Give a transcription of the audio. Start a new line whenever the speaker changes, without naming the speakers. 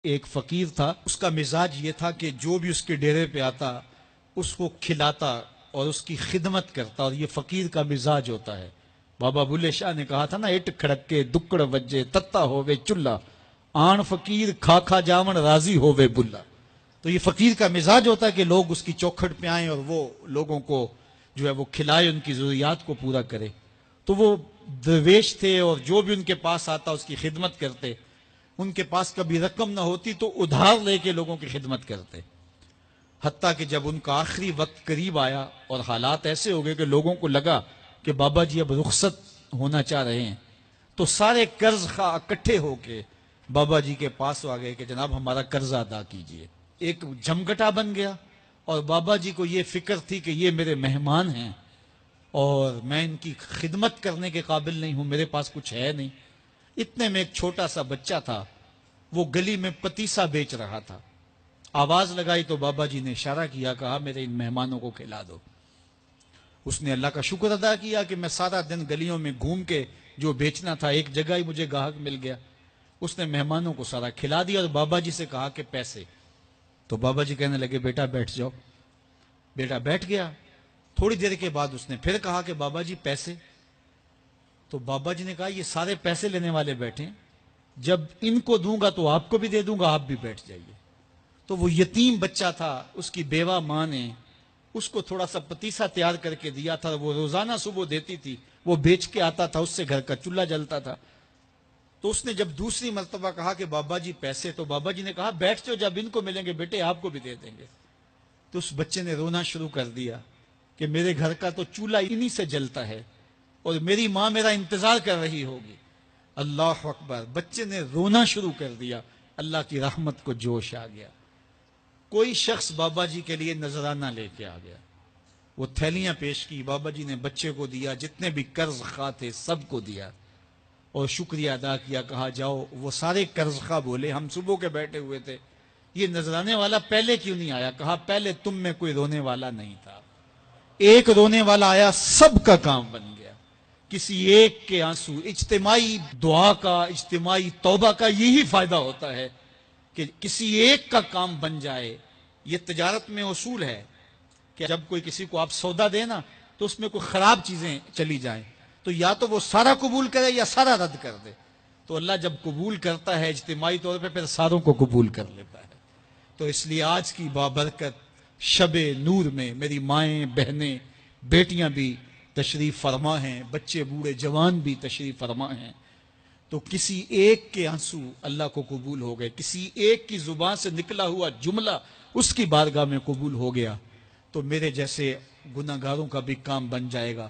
ایک فقیر تھا، اس کا مزاج یہ تھا کہ جو بھی اس کے ڈیرے پہ آتا اس کو کھلاتا اور اس کی خدمت کرتا، اور یہ فقیر کا مزاج ہوتا ہے۔ بابا بلے شاہ نے کہا تھا نا، اٹ کھڑکے دکڑ وجے تتا ہووے چلا، آن فقیر کھا کھا جاون راضی ہووے بلا۔ تو یہ فقیر کا مزاج ہوتا ہے کہ لوگ اس کی چوکھٹ پہ آئیں اور وہ لوگوں کو جو ہے وہ کھلائے، ان کی ضروریات کو پورا کرے۔ تو وہ درویش تھے اور جو بھی ان کے پاس آتا اس کی خدمت کرتے۔ ان کے پاس کبھی رقم نہ ہوتی تو ادھار لے کے لوگوں کی خدمت کرتے، حتیٰ کہ جب ان کا آخری وقت قریب آیا اور حالات ایسے ہو گئے کہ لوگوں کو لگا کہ بابا جی اب رخصت ہونا چاہ رہے ہیں، تو سارے قرض خواہ اکٹھے ہو کے بابا جی کے پاس آ گئے کہ جناب ہمارا قرضہ ادا کیجئے۔ ایک جمگٹا بن گیا، اور بابا جی کو یہ فکر تھی کہ یہ میرے مہمان ہیں اور میں ان کی خدمت کرنے کے قابل نہیں ہوں، میرے پاس کچھ ہے نہیں۔ اتنے میں ایک چھوٹا سا بچہ تھا، وہ گلی میں پتیسا بیچ رہا تھا۔ آواز لگائی تو بابا جی نے اشارہ کیا، کہا میرے ان مہمانوں کو کھلا دو۔ اس نے اللہ کا شکر ادا کیا کہ میں سارا دن گلیوں میں گھوم کے جو بیچنا تھا ایک جگہ ہی مجھے گاہک مل گیا۔ اس نے مہمانوں کو سارا کھلا دیا اور بابا جی سے کہا کہ پیسے۔ تو بابا جی کہنے لگے بیٹا بیٹھ جاؤ۔ بیٹا بیٹھ گیا۔ تھوڑی دیر کے بعد اس نے پھر کہا کہ بابا جی پیسے۔ تو بابا جی نے کہا یہ سارے پیسے لینے والے بیٹھے ہیں، جب ان کو دوں گا تو آپ کو بھی دے دوں گا، آپ بھی بیٹھ جائیے۔ تو وہ یتیم بچہ تھا، اس کی بیوہ ماں نے اس کو تھوڑا سا پتیسا تیار کر کے دیا تھا، وہ روزانہ صبح دیتی تھی، وہ بیچ کے آتا تھا، اس سے گھر کا چولہا جلتا تھا۔ تو اس نے جب دوسری مرتبہ کہا کہ بابا جی پیسے، تو بابا جی نے کہا بیٹھ جاؤ، جب ان کو ملیں گے بیٹے آپ کو بھی دے دیں گے۔ تو اس بچے نے رونا شروع کر دیا کہ میرے گھر کا تو چولہا انہی سے جلتا ہے اور میری ماں میرا انتظار کر رہی ہوگی۔ اللہ اکبر، بچے نے رونا شروع کر دیا۔ اللہ کی رحمت کو جوش آ گیا۔ کوئی شخص بابا جی کے لیے نذرانہ لے کے آ گیا، وہ تھیلیاں پیش کی، بابا جی نے بچے کو دیا، جتنے بھی قرض خواہ تھے سب کو دیا اور شکریہ ادا کیا، کہا جاؤ۔ وہ سارے قرض خواہ بولے ہم صبح کے بیٹھے ہوئے تھے، یہ نذرانے والا پہلے کیوں نہیں آیا؟ کہا پہلے تم میں کوئی رونے والا نہیں تھا، ایک رونے والا آیا، سب کا کام بن گیا۔ کسی ایک کے آنسو، اجتماعی دعا کا، اجتماعی توبہ کا یہی فائدہ ہوتا ہے کہ کسی ایک کا کام بن جائے۔ یہ تجارت میں اصول ہے کہ جب کوئی کسی کو آپ سودا دے نا تو اس میں کوئی خراب چیزیں چلی جائیں تو یا تو وہ سارا قبول کرے یا سارا رد کر دے۔ تو اللہ جب قبول کرتا ہے اجتماعی طور پہ پھر ساروں کو قبول کر لیتا ہے۔ تو اس لیے آج کی بابرکت شب نور میں میری مائیں، بہنیں، بیٹیاں بھی تشریف فرما ہیں، بچے بوڑھے جوان بھی تشریف فرما ہیں۔ تو کسی ایک کے آنسو اللہ کو قبول ہو گئے، کسی ایک کی زبان سے نکلا ہوا جملہ اس کی بارگاہ میں قبول ہو گیا، تو میرے جیسے گناہگاروں کا بھی کام بن جائے گا۔